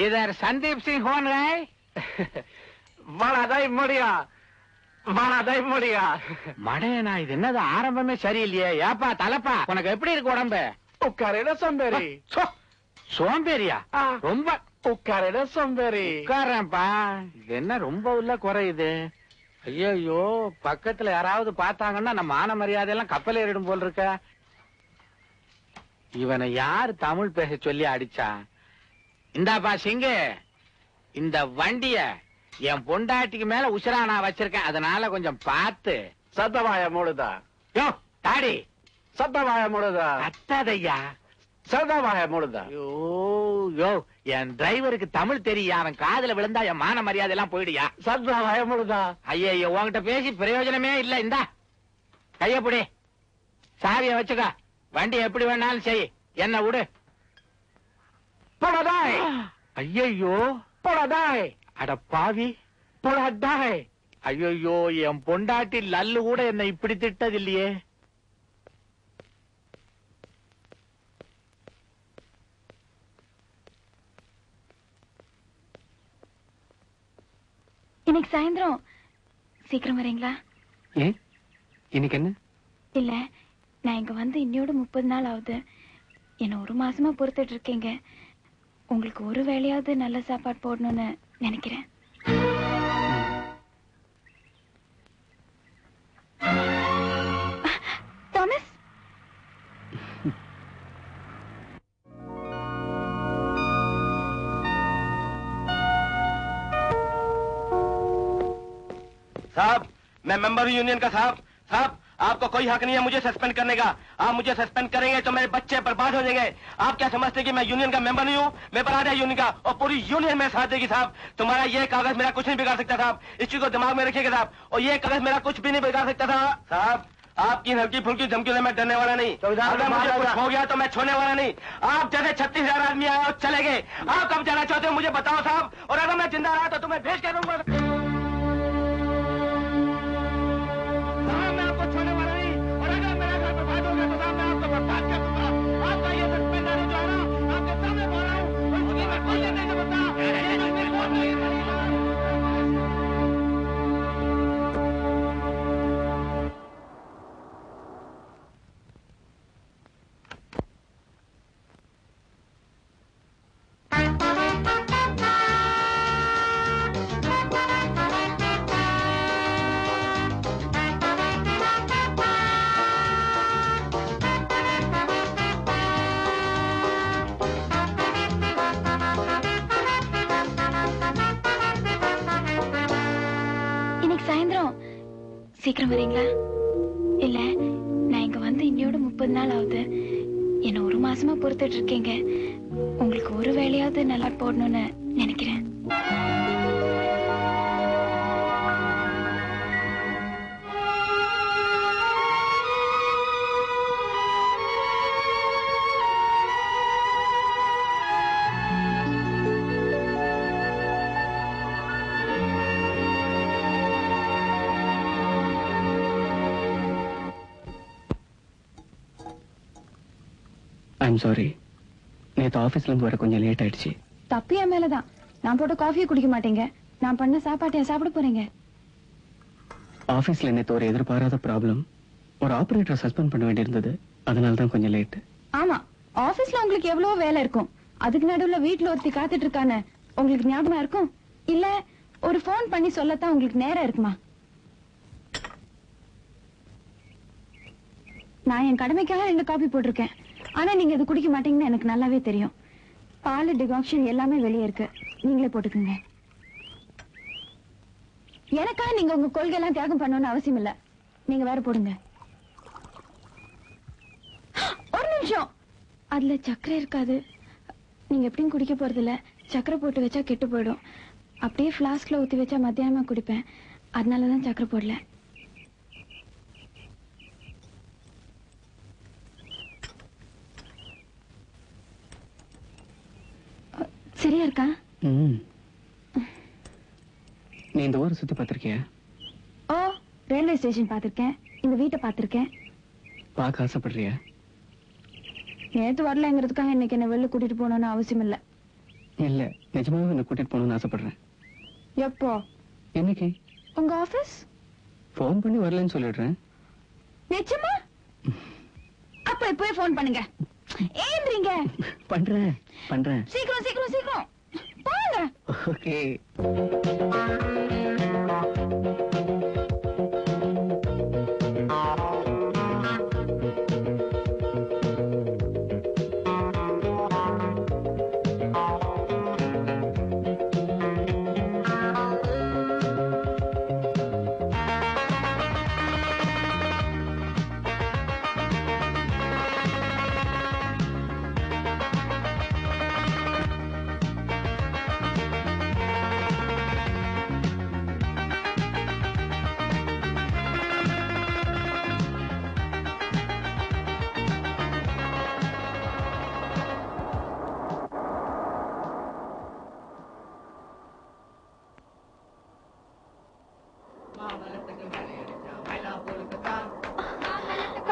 इधर संदीप सिंह कौन है? बड़ा दही मुड़िया, बड़ा दही मुड़िया. மடையனா இது என்னது ஆரம்பமே சரியில்லையே. ஏப்பா தலப்பா உனக்கு எப்படி இருக்கு உடம்பு? உட்காரேட சோம்பேறி. சோம்பேறியா? ரொம்ப உட்காரேட சோம்பேறி. உட்காரேன்ப்பா. இது என்ன ரொம்ப உள்ள குறையுது? ஐயோ பக்கத்துல யாராவது பார்த்தாங்கன்னா நம்ம மான மரியாதை எல்லாம் கப்பல் ஏறிடும் போல் இருக்க. இவனை யாரு தமிழ் பேச சொல்லி அடிச்சா? இந்தாப்பா சிங்கு, இந்த வண்டிய என் பொண்டாட்டிக்கு மேல உசுரா நான் வச்சிருக்கேன். அதனால கொஞ்சம் பார்த்து. சத்தவாய மூடுதா? யோ தாடி சத்தவாய மூடுதா? அத்தாதையா சத்தவாய மூடுதா? யோ என் டிரைவருக்கு தமிழ் தெரியும். அவன் காதுல விழுந்தா என் மான மரியாதை எல்லாம் போயிடுயா. சத்தவாய மூடுதா? ஐயோ உன்கிட்ட பேசி பிரயோஜனமே இல்ல. இந்தா கையப்படி, சாவிய வச்சுக்க. வண்டி எப்படி வேணாலும் செய், என்ன விடு. போடாதாய். ஐயோ போடாதாய். அட பாவி, போடாதாய். ஐயோ என் பொண்டாட்டி லல்லு கூட என்ன இப்படி திட்டது இல்லையே. இன்னைக்கு சாயந்தரம் சீக்கிரம் வரீங்களா? ஏன் இன்னைக்கு என்ன? இல்ல, நான் இங்க வந்து இன்னையோட 30 நாள் ஆகுது. என்ன 1 மாசமா பொறுத்துட்டு இருக்கீங்க. உங்களுக்கு ஒரு வேளையாவது நல்ல சாப்பாடு போடணும்னு நினைக்கிறேன். தாமஸ், साहब मैं मेंबर हूँ यूनियन का. साहब साहब आपको कोई हक नहीं है मुझे सस्पेंड करने का. आप मुझे सस्पेंड करेंगे तो मेरे बच्चे बर्बाद हो जाएंगे. आप क्या समझते हैं कि मैं यूनियन का मेंबर नहीं हूँ? मैं बराबर है यूनियन का और पूरी यूनियन मेरे साथ देगी. साहब तुम्हारा ये कागज मेरा कुछ नहीं बिगाड़ सकता. साहब इस चीज को दिमाग में रखिएगा साहब. और ये कागज मेरा कुछ भी नहीं बिगाड़ सकता था. साहब आपकी हल्की फुल्की धमकी से मैं डरने वाला नहीं. अगर मुझे कुछ हो गया तो मैं छोड़ने वाला नहीं. आप जैसे 36,000 आदमी आए और चले गए. आप कब जाना चाहते हो मुझे बताओ साहब. और अगर मैं जिंदा रहा तो तुम्हें भेज कर दूंगा. छोड़ने वाला नहीं. और अगर मेरा घर बर्बाद हो गया तो साहब मैं आपको बर्बाद कर दूंगा. आपका ये सस्पेंडर जो है ना आपके सामने बोल रहा हूँ. और मुझे मैं कोई नहीं समझता. சீக்கிரம் வரீங்களா? இல்ல, நான் இங்க வந்து இன்னையோட 30 நாள் ஆகுது. என்ன 1 மாசமா பொறுத்துட்டு இருக்கீங்க. உங்களுக்கு ஒரு வேளையாவது நல்லா போடணும்னு நினைக்கிறேன். ஐம் சாரி, நேற்று ஆபீஸ்ல இருந்து வர கொஞ்சம் லேட் ஆயிடுச்சு. தப்பு என் மேலதான். நான் போட்டு காஃபியை குடிக்க மாட்டீங்க. நான் பண்ண சாப்பாட்டையா சாப்பிட போறீங்க? ஆபீஸ்ல நேற்று ஒரு எதிர்பாராத ப்ராப்ளம். ஒரு ஆபரேட்டரை சஸ்பெண்ட் பண்ண வேண்டியிருந்தது. அதனால தான் கொஞ்சம் லேட். ஆமா, ஆபீஸ்ல உங்களுக்கு எவ்வளவு வேலை இருக்கும். அதுக்கு நடுவுல வீட்டுல ஒருத்தி காத்துட்டு இருக்கான்னு உங்களுக்கு ஞாபகம் இருக்கும்? இல்ல ஒரு போன் பண்ணி சொல்லத்தான் உங்களுக்கு நேரம் இருக்குமா? நான் என் கடமைக்காக 2 காபி போட்டிருக்கேன். ஆனா நீங்க இது குடிக்க மாட்டீங்கன்னு எனக்கு நல்லாவே தெரியும். பால் டிகாக்ஷன் எல்லாமே வெளியே இருக்கு. நீங்களே போட்டுக்கோங்க. எனக்கா நீங்க உங்க கொள்கை எல்லாம் தியாகம் பண்ணணும்னு அவசியம் இல்ல. நீங்க வேற போடுங்க. ஒரு நிமிஷம், அதுல சக்கரை இருக்காது. நீங்க எப்படியும் குடிக்க போறது இல்ல. சக்கரை போட்டு வச்சா கெட்டு போயிடும். அப்படியே பிளாஸ்க்ல ஊத்தி வச்சா மத்தியானமா குடிப்பேன். அதனாலதான் சக்கரை போடல. சரியா இருக்கா? நீ இந்த ஊரை சுத்தி பார்த்திருக்கியா? ஓ, ரயில்வே ஸ்டேஷன் பார்த்திருக்கேன். இந்த வீட்டை பார்த்திருக்கேன். பார்க்க ஆசைப்படுறியா? நேத்து வரலங்கிறதுக்காக இன்னைக்கு என்ன வெளில கூட்டிட்டு போகணும்னு அவசியம் இல்ல. இல்ல, நிஜமாவே என்ன கூட்டிட்டு போகணும்னு ஆசைப்படுறேன். எப்போ? என்னைக்கு? உங்க ஆபீஸ்? போன் பண்ணி வரலன்னு சொல்லிடுறேன். நிஜமா? அப்ப இப்பவே போன் பண்ணுங்க. ஏன்றீங்க? பண்றேன். சீக்கிரம் சீக்கிரம் சீக்கிரம் போங்க. ஓகே.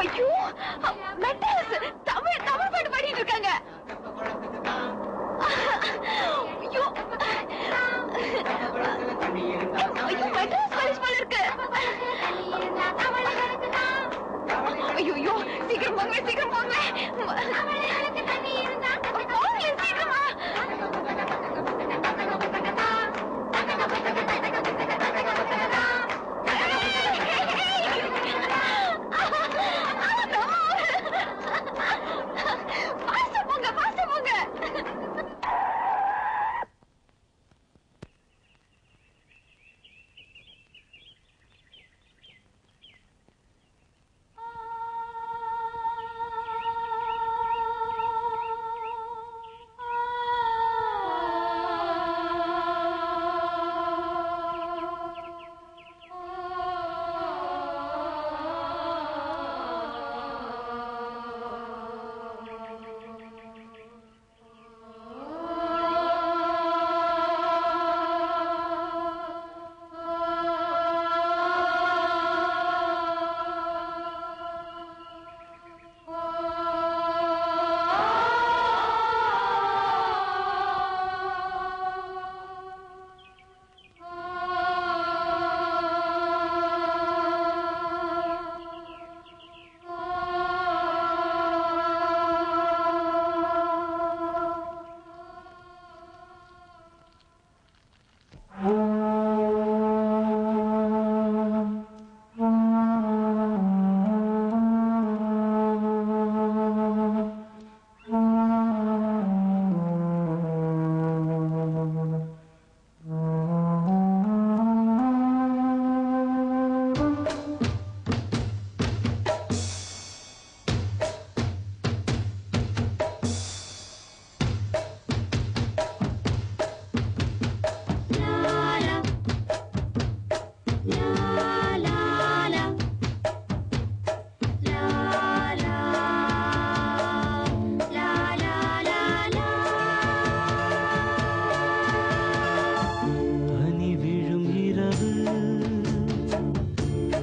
ஐயோ, மெட்ராஸ் தமிழ் பாட்டு பாடிட்டு இருக்காங்க. ஐயோ ஐயோ, மெட்ராஸ் பாலிஷ் போல இருக்கு. ஐயோ, சீக்கிரம் போங்க, சீக்கிரம் போங்க. போங்க சீக்கிரமா.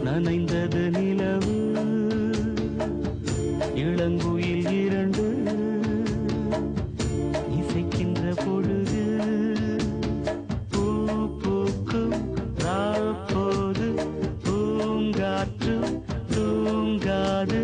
நனைந்தது நிலவு இளங்குயில் இரண்டு இசைக்கின்ற பொழுது பூ பூக்கும் ராப்போது பூங்காற்று தூங்காது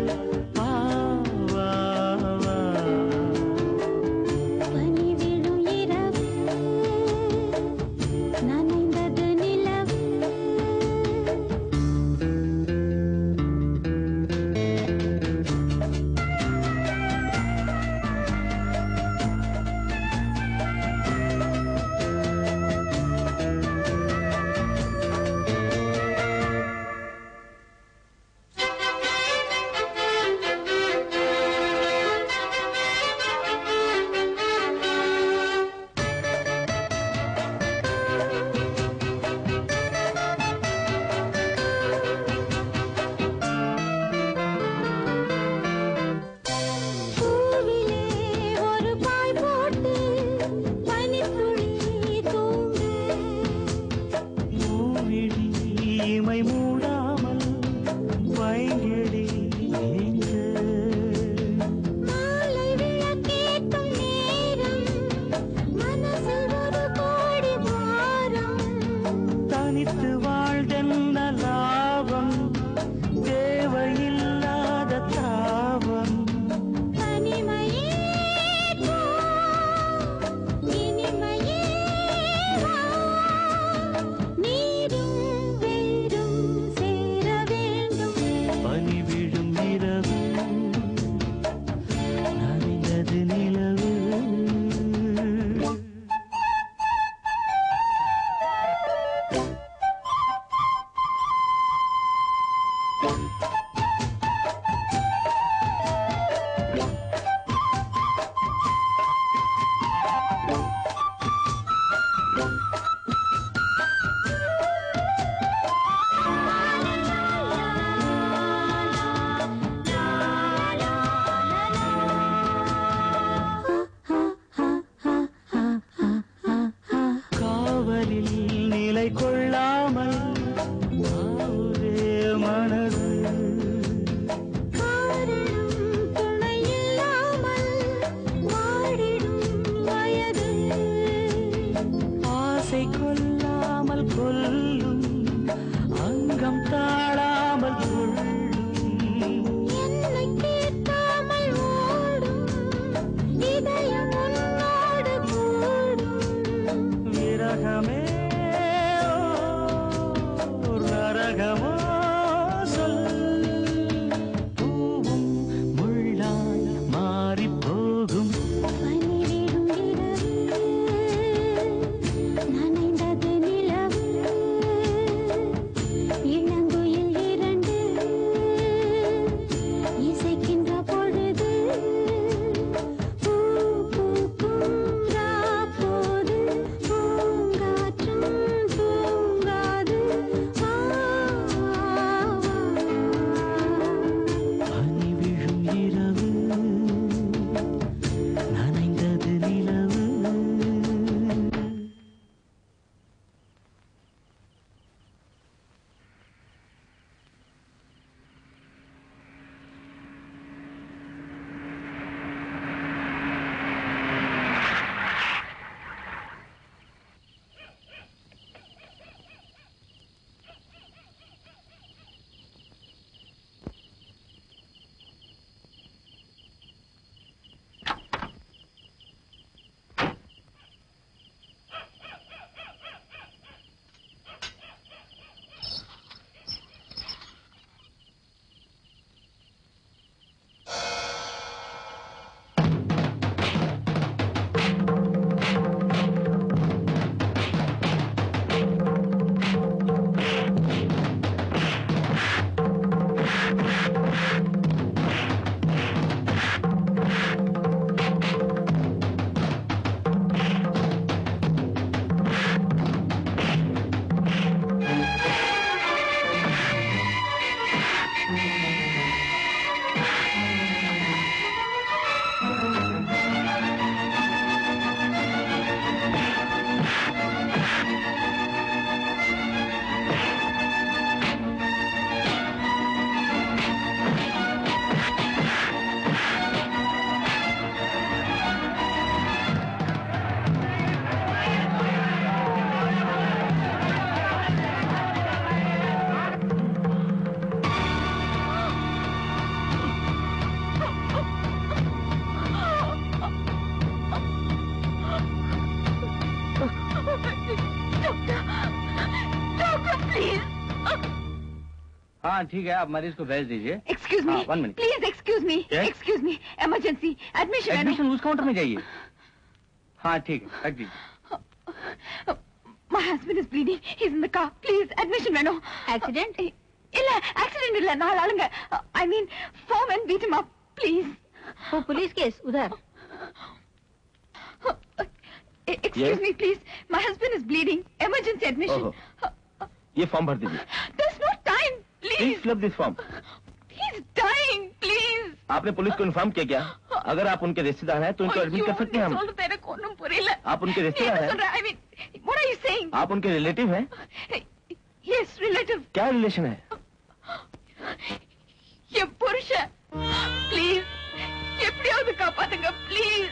மாலை விளக்கேற்றும் நேரம் மனசு ராகம் தாழாமல் துள்ளும் என்னை கேட்காமல் ஓடும் இதயம் உன்னோடு கூடும் விரகமே ஓர் நரகமோ சொல் பூவும் முள்ளாய் மாறிப் போகும் பனிவிடும் இரவு நனைந்தது நிலவு இளங்குயில் இரண்டு இசைக்கின்ற பொழுது பூ பூக்கும் ராப்போது பூங்காற்றும் தூங்காது பனி விழும் இரவு நனைந்தது நிலவு हाँ ठीक है, आप मरीज को भेज दीजिए। Excuse me, 1 minute. Please excuse me, Yes? Excuse me, emergency admission admission उस काउंटर में जाइए। हाँ ठीक है, रख दीजिए। My husband is bleeding. He's in the car. Please, admission வேணும். Accident? இல்ல, accident இல்ல. 4 ஆளுங்க. I mean, 4 men beat him up. Please. वो पुलिस केस उधर Excuse Yes? me, please. My husband is bleeding. Emergency admission. ये form भर दीजिए। There's no time. Please Please. Fill up this form. He's dying. Please. आपने police को inform किया क्या? अगर आप उनके रिश्तेदार हैं तो उनको एडमिट कर सकते हैं हम। சொல்றது எனக்கு ஒண்ணும் புரியல. आप उनके रिश्तेदार हैं? I mean, what are you saying? आप उनके रिलेटिव हैं? Yes, relative. क्या रिलेशन है? என் புருஷன். Please. எப்படியாவது காப்பாத்துங்க. Please.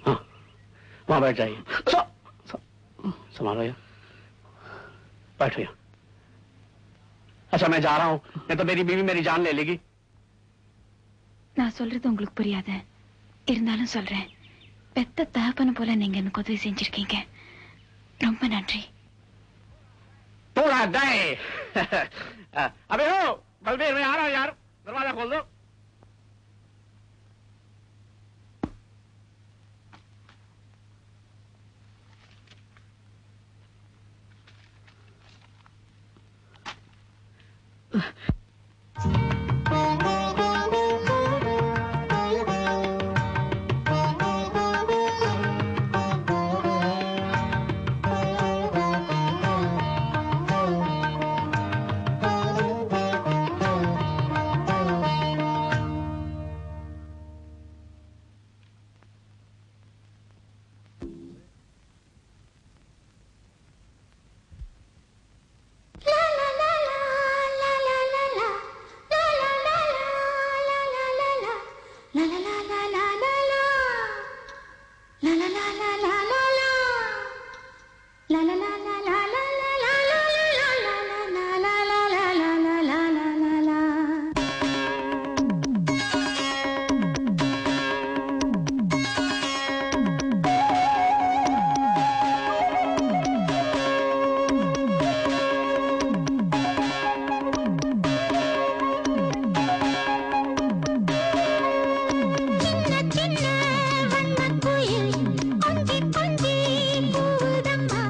हाँ, वहां बैठ जाइए। संभालो यार, बैठो यार। अच्छा मैं जा रहा हूँ, नहीं तो मेरी बीवी मेरी जान ले लेगी। நான் சொல்றது உங்களுக்கு புரியாது, இருந்தாலும் சொல்றேன். பெத்த தகப்பன போல நீங்க எனக்கு உதவி செஞ்சிருக்கீங்க. ரொம்ப நன்றி. थोड़ा गए। अबे हो बलबीर, मैं आ रहा हूँ यार, दरवाजा खोल दो। சின்ன வண்ணக்குயில் கொஞ்சி கொஞ்சி போகுதம்மா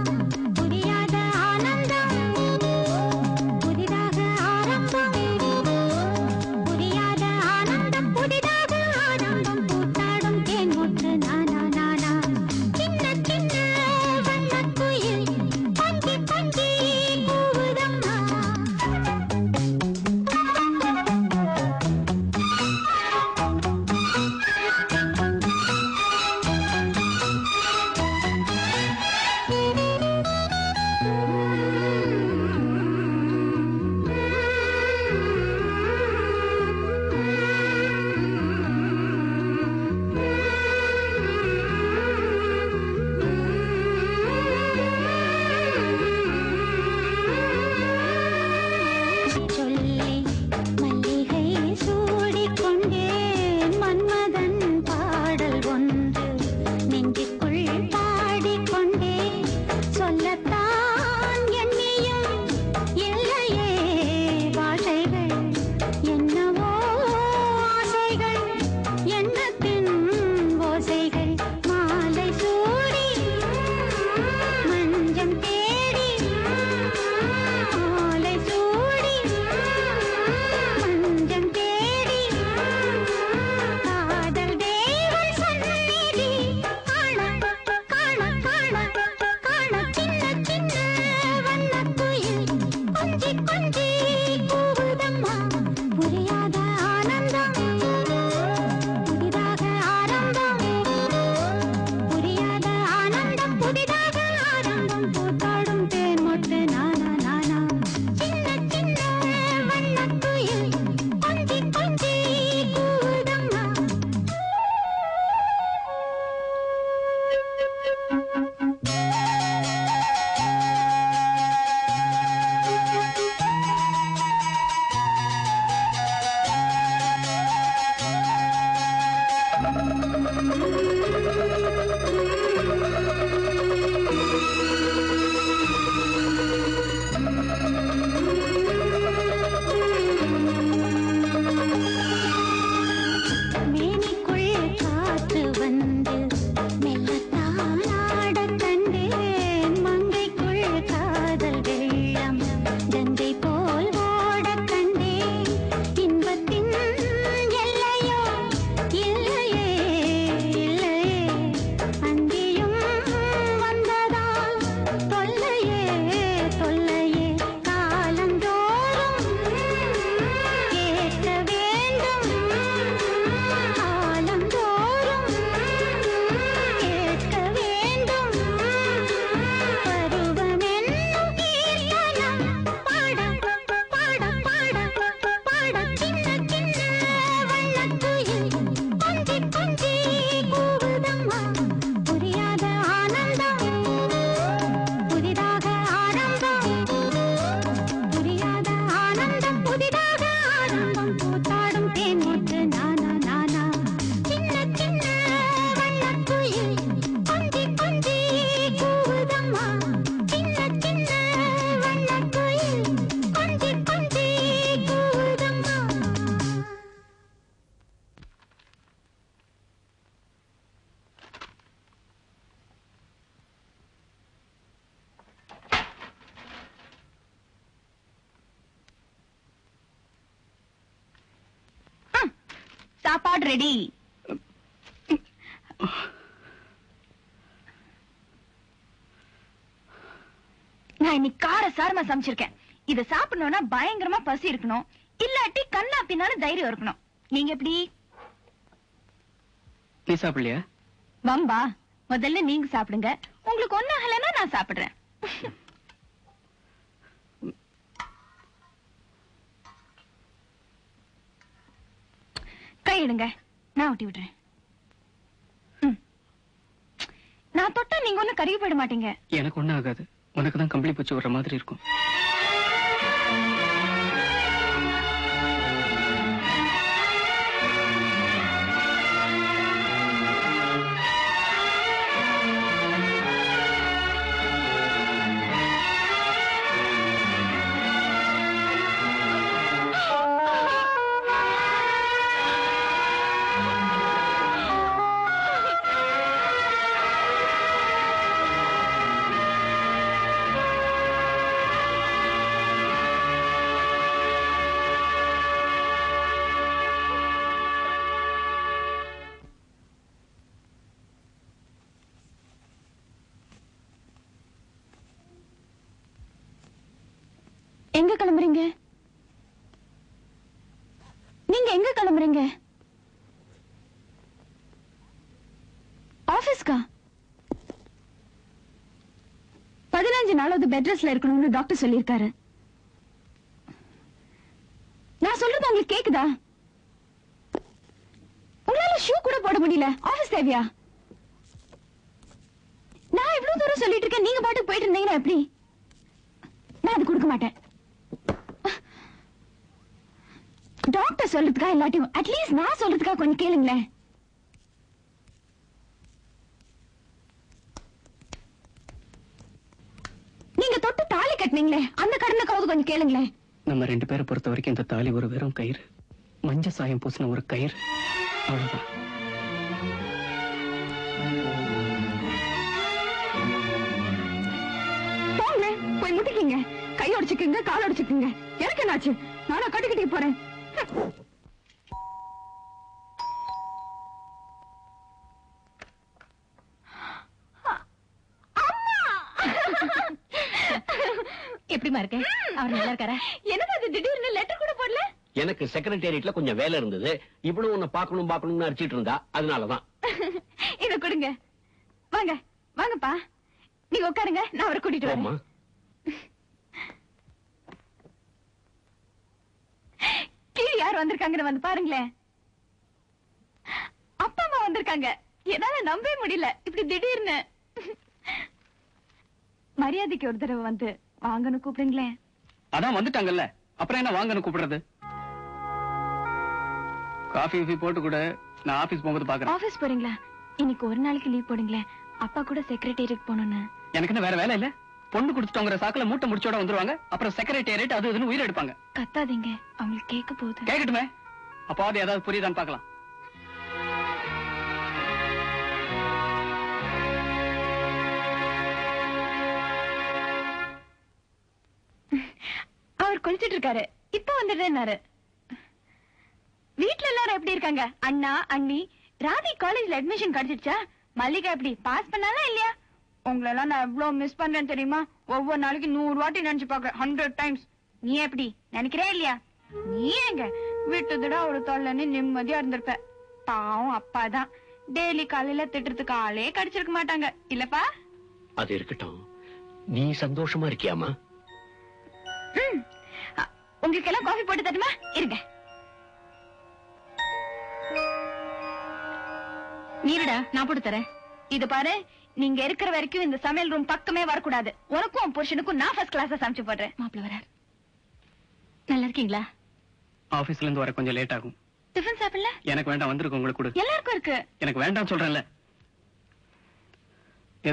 சாப்பாடு ரெடி. நான் இன்னைக்கு கார சாரமா சமைச்சிருக்கேன். இத சாப்பிடணும்னா பயங்கரமா பசி இருக்கணும், இல்லாட்டி கண்ணா பின்னாலும் தைரியம் இருக்கணும். நீங்க எப்படி? நீ சாப்பிடலையா? வம்பா, முதல்ல நீங்க சாப்பிடுங்க. உங்களுக்கு ஒண்ணும் ஆகலைன்னா நான் சாப்பிடுறேன். கையிடுங்க, நான் ஊட்டி விடுறேன். நான் தொட்டா நீங்க ஒண்ணும் கருகி போயிட மாட்டீங்க. எனக்கு ஒண்ணும் ஆகாது. உனக்கு தான் கம்பளி பூச்சி விடுற மாதிரி இருக்கும். எங்க கிளம்புறீங்க? நீங்க எங்க கிளம்புறீங்க? ஆபீஸ்க்கா? 15 நாளாவது பெட் ரெஸ்ட்ல இருக்கணும்னு டாக்டர் சொல்லியிருக்காரு. நான் சொல்றது உங்களுக்கு கேக்குதா? உங்களால ஷூ கூட போட முடியல, ஆபீஸ் தேவையா? நான் இவ்வளவு தூரம் சொல்லிட்டு இருக்கேன், நீங்க பாட்டுக்கு போயிட்டு இருந்தீங்கன்னா எப்படி? நான் அது கொடுக்க மாட்டேன். டாக்டர் சொல்றதுக்கா இல்லாட்டியும் அட்லீஸ்ட் நான் சொல்றதுக்கா கொஞ்சம் கேளுங்களேன். நீங்க தொட்டு தாலி கட்டினீங்களே, அந்த கடனுக்காவது கொஞ்சம் கேளுங்களேன். நம்ம 2 பேரை பொறுத்த வரைக்கும் இந்த தாலி ஒரு வெறும் கயிறு, மஞ்ச சாயம் பூசின ஒரு கயிறு, அவ்வளவுதான். போங்க, போய் முட்டிக்கிங்க, கை உடைச்சுக்குங்க, கால் உடைச்சுக்குங்க. எனக்கு என்னாச்சு? நானா கட்டிக்கிட்டே போறேன். எப்படிமா இருக்க? அவர் நல்லா இருக்காரா? எனக்கு அது திடீர்னு லெட்டர் கூட போடல. எனக்கு செக்ரட்டேரியட்ல கொஞ்சம் வேலை இருந்தது. இவ்வளவு உன்னை பார்க்கணும்னு அடிச்சிட்டு இருந்தா, அதனாலதான். இத கொடுங்க. வாங்க வாங்கப்பா, நீங்க உட்காருங்க, நான் அவரை கூட்டிட்டு வரேன். கீழே யார் வந்திருக்காங்கன்னு வந்து பாருங்களேன். அப்பா அம்மா வந்திருக்காங்க. என்னால நம்பவே முடியல, இப்படி திடீர்னு. மரியாதைக்கு ஒரு தடவை வந்து வாங்கன்னு கூப்பிடுங்களேன். அதான் வந்துட்டாங்கல்ல, அப்புறம் என்ன வாங்கன்னு கூப்பிடுறது? காஃபி போட்டு கூட நான் ஆபீஸ் போகும்போது பாக்குறேன். ஆபீஸ் போறீங்களா? இன்னைக்கு ஒரு நாளைக்கு லீவ் போடுங்களேன். அப்பா கூட செக்ரட்டேரியட் போகணும்னு. எனக்கு என்ன வேற வேலை இல்ல? பொண்ணு கொடுத்துட்டோங்கிற சாக்குல மூட்டை முடிச்சோட வந்துருவாங்க. அப்புறம் செக்ரட்டேரியட் அது இதுன்னு உயிர் எடுப்பாங்க. கத்தாதீங்க, அவங்களுக்கு கேட்க போகுது. கேட்கட்டுமே, அப்பாவது ஏதாவது புரியுதான்னு பாக்கலாம். அவர் குளிச்சிட்டு இருக்காரு, இப்ப வந்துடுறேன்னாரு. வீட்டுல எல்லாரும் எப்படி இருக்காங்க? அண்ணா அண்ணி? ராதி காலேஜ்ல அட்மிஷன் கிடைச்சிடுச்சா? மல்லிகா எப்படி பாஸ் பண்ணாலா இல்லையா? உங்களெல்லாம் நான் எவ்வளவு மிஸ் பண்றேன் தெரியுமா? ஒவ்வொரு நாளைக்கு 100 வாட்டி நினைச்சு பாக்குறேன், 100 times. நீ எப்படி நினைக்கிறே இல்லையா? நீ எங்க விட்டுதுடா ஒரு தொல்லைன்னு நிம்மதியா இருந்திருப்ப. பாவம் அப்பாதான் டெய்லி காலையில திட்டுறதுக்கு ஆளே கிடைச்சிருக்க மாட்டாங்க இல்லப்பா? அது இருக்கட்டும், நீ சந்தோஷமா இருக்கியாமா? உங்களுக்கு எல்லாம் காஃபி போட்டு தட்டுமா? இருங்க. நீருடா, நான் போட்டு தரேன். இது பாரு, நீங்க இருக்கிற வரைக்கும் இந்த சமையல் ரூம் பக்கமே வரக்கூடாது. உனக்கும் புருஷனுக்கும் நான் ஃபர்ஸ்ட் கிளாஸா சமைச்சு போடுறேன். மாப்பிள்ள வரார். நல்லா இருக்கீங்களா? ஆபீஸ்ல இருந்து வர கொஞ்சம் லேட் ஆகும். டிஃபன் சாப்பிடல? எனக்கு வேண்டாம், வந்திருக்கு உங்களுக்கு கொடு. எல்லாருக்கும் இருக்கு. எனக்கு வேண்டாம் சொல்றேன்ல.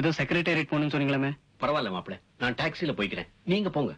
ஏதோ செக்ரட்டேரியட் போகணும்னு சொன்னீங்களே. பரவாயில்ல மாப்பிள்ள, நான் டாக்ஸில போய்க்கிறேன், நீங்க போங்க.